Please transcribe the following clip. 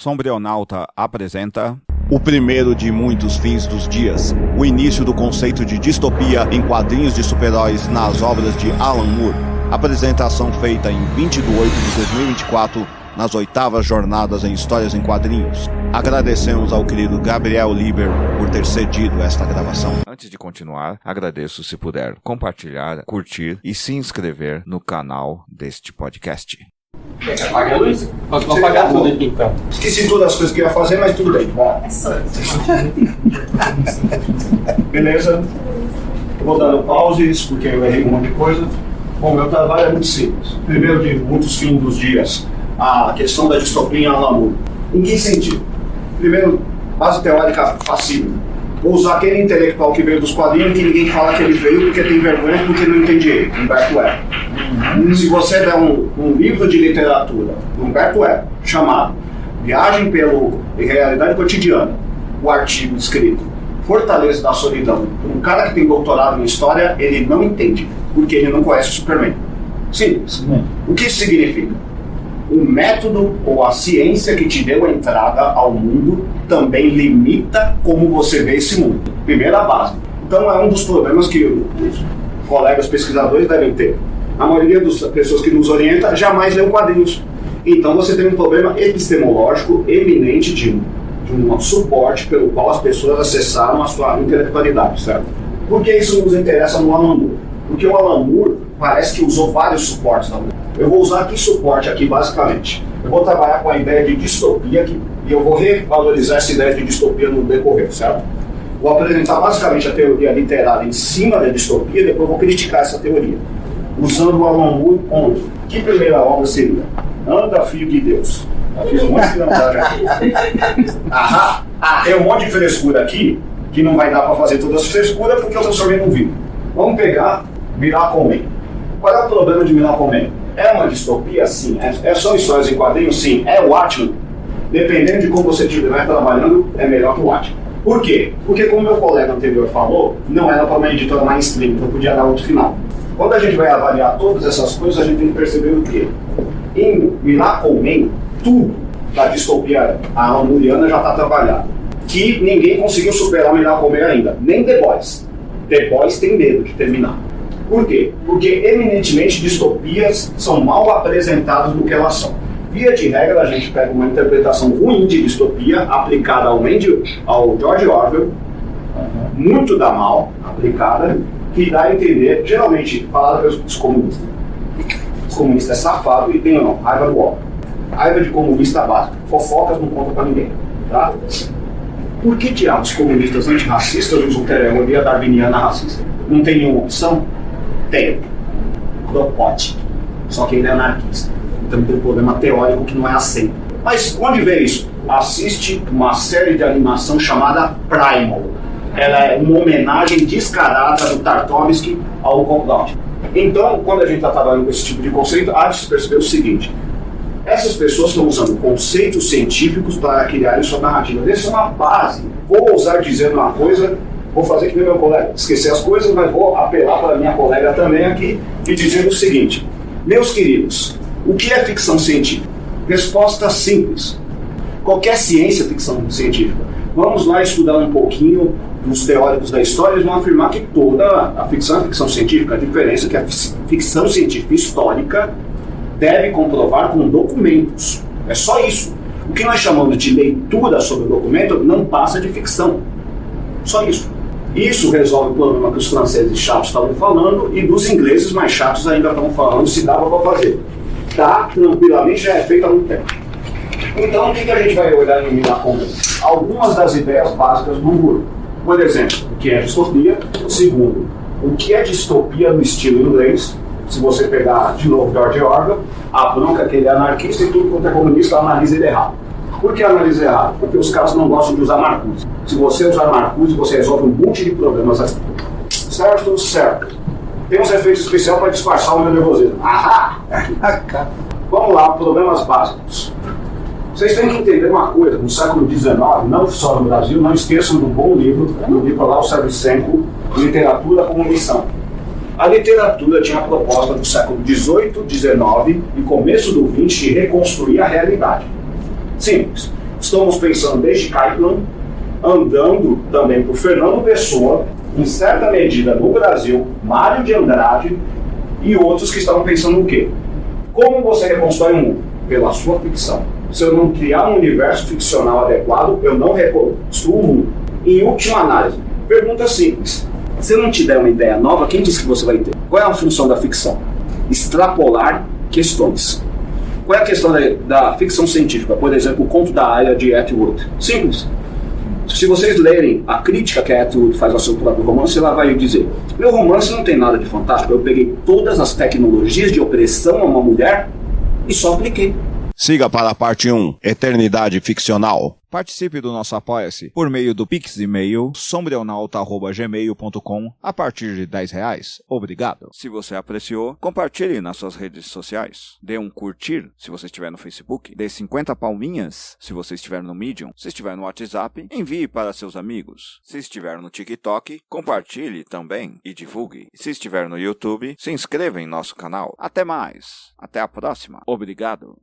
Sombrionauta apresenta o primeiro de muitos fins dos dias, o início do conceito de distopia em quadrinhos de super-heróis nas obras de Alan Moore. Apresentação feita em 20 de 8 de 2024, nas 8ª Jornadas em Histórias em Quadrinhos. Agradecemos ao querido Gabriel Lieber por ter cedido esta gravação. Antes de continuar, agradeço se puder compartilhar, curtir e se inscrever no canal deste podcast. Apaga a luz? Posso apagar tudo aqui então. Esqueci todas as coisas que eu ia fazer, mas tudo bem. É só isso. Beleza? Eu vou dando pauses, porque eu errei um monte de coisa. Bom, meu trabalho é muito simples. Primeiro de muitos fins dos dias, a questão da distopia em Alan Moore. Em que sentido? Primeiro, base teórica facílima. Vou usar aquele intelectual que veio dos quadrinhos que ninguém fala que ele veio porque tem vergonha porque não entende ele, Humberto Eco. Se você der um livro de literatura do Humberto Eco chamado Viagem pela Realidade Cotidiana, o artigo escrito Fortaleza da Solidão, um cara que tem doutorado em história, ele não entende, porque ele não conhece o Superman. Simples. O que isso significa? O método ou a ciência que te deu a entrada ao mundo também limita como você vê esse mundo. Primeira base. Então é um dos problemas que os colegas pesquisadores devem ter. A maioria das pessoas que nos orienta jamais leu quadrinhos. Então você tem um problema epistemológico eminente de um suporte pelo qual as pessoas acessaram a sua intelectualidade, certo? Por que isso nos interessa no Alan Moore? Porque o Alan Moore parece que usou vários suportes também. Eu vou usar que suporte aqui basicamente. Eu vou trabalhar com a ideia de distopia e eu vou revalorizar essa ideia de distopia no decorrer, certo? Vou apresentar basicamente a teoria literária em cima da distopia, depois vou criticar essa teoria. Usando o Alan Moore onde? Que primeira obra seria? Anda, Filho de Deus. Eu fiz um monte de filantagem aqui. Ahá! Tem um monte de frescura aqui, que não vai dar para fazer todas as frescuras porque eu transformei num vídeo. Vamos pegar Miracle Man. Qual é o problema de Miracle Man? É uma distopia? Sim. É só histórias em quadrinhos? Sim. É o Watchmen? Dependendo de como você estiver trabalhando, é melhor que o Watchmen. Por quê? Porque, como meu colega anterior falou, não era para uma editora mainstream, então podia dar outro final. Quando a gente vai avaliar todas essas coisas, a gente tem que perceber o quê? Em Miracle Man, tudo da distopia alan-mooriana já está trabalhado. Que ninguém conseguiu superar Miracle Man ainda. Nem The Boys. The Boys tem medo de terminar. Por quê? Porque, eminentemente, distopias são mal apresentadas do que elas são. Via de regra, a gente pega uma interpretação ruim de distopia aplicada ao George Orwell, muito da mal aplicada, que dá a entender, geralmente, falada pelos comunistas. Os comunistas é safado e tem não, raiva do Orwell. Raiva de comunista básica. Fofocas não conta pra ninguém. Tá? Por que diabos os comunistas antirracistas usam teoria darwiniana racista? Não tem nenhuma opção? Tem. Kropotkin. Só que ele é anarquista. Então tem um problema teórico que não é aceito. Mas onde vê isso? Assiste uma série de animação chamada Primal. Ela é uma homenagem descarada do Tarkovsky ao Kropotkin. Então, quando a gente está trabalhando com esse tipo de conceito, há de se perceber o seguinte: essas pessoas estão usando conceitos científicos para criarem sua narrativa. Essa é uma base. Vou ousar dizer uma coisa, vou fazer que nem meu colega, esquecer as coisas, mas vou apelar para a minha colega também aqui e dizer o seguinte: meus queridos, o que é ficção científica? Resposta simples. Qualquer ciência é ficção científica. Vamos lá estudar um pouquinho dos teóricos da história, eles vão afirmar que toda a ficção é ficção científica. A diferença é que a ficção científica histórica deve comprovar com documentos. É só isso. O que nós chamamos de leitura sobre o documento não passa de ficção. Só isso. Isso resolve o problema que os franceses chatos estavam falando e dos ingleses mais chatos ainda estão falando se dava para fazer. Tá, tranquilamente, já é feito há muito tempo. Então, o que a gente vai olhar em Miracle Man? Algumas das ideias básicas do Moore. Por exemplo, o que é distopia? Segundo, o que é distopia no estilo inglês? Se você pegar de novo George Orwell, a bronca que ele é anarquista e tudo quanto é comunista analisa ele errado. Por que analisa errado? Porque os caras não gostam de usar Marcuse. Se você usar Marcuse, você resolve um monte de problemas. Certo? Certo. Tem uns efeitos especiais para disfarçar o meu nervosismo. Ahá! Vamos lá, problemas básicos. Vocês têm que entender uma coisa, no século XIX, não só no Brasil, não esqueçam do bom livro do Nicolau Savchenko, Literatura como Missão. A literatura tinha a proposta do século XVIII, XIX e começo do XX de reconstruir a realidade. Simples. Estamos pensando desde Caitlyn, andando também por Fernando Pessoa, em certa medida no Brasil, Mário de Andrade e outros que estavam pensando o quê? Como você reconstrói um mundo? Pela sua ficção. Se eu não criar um universo ficcional adequado, eu não reconstruo o mundo. Em última análise, pergunta simples. Se eu não te der uma ideia nova, quem disse que você vai ter? Qual é a função da ficção? Extrapolar questões. Qual é a questão da ficção científica? Por exemplo, o Conto da Aia de Atwood. Simples. Se vocês lerem a crítica que a Atwood faz ao seu próprio romance, ela vai dizer: meu romance não tem nada de fantástico, eu peguei todas as tecnologias de opressão a uma mulher e só apliquei. Siga para a parte 1, Eternidade Ficcional. Participe do nosso Apoia-se por meio do Pix e-mail sombreonauta@gmail.com a partir de R$10. Obrigado. Se você apreciou, compartilhe nas suas redes sociais. Dê um curtir se você estiver no Facebook. Dê 50 palminhas se você estiver no Medium. Se estiver no WhatsApp, envie para seus amigos. Se estiver no TikTok, compartilhe também e divulgue. Se estiver no YouTube, se inscreva em nosso canal. Até mais. Até a próxima. Obrigado.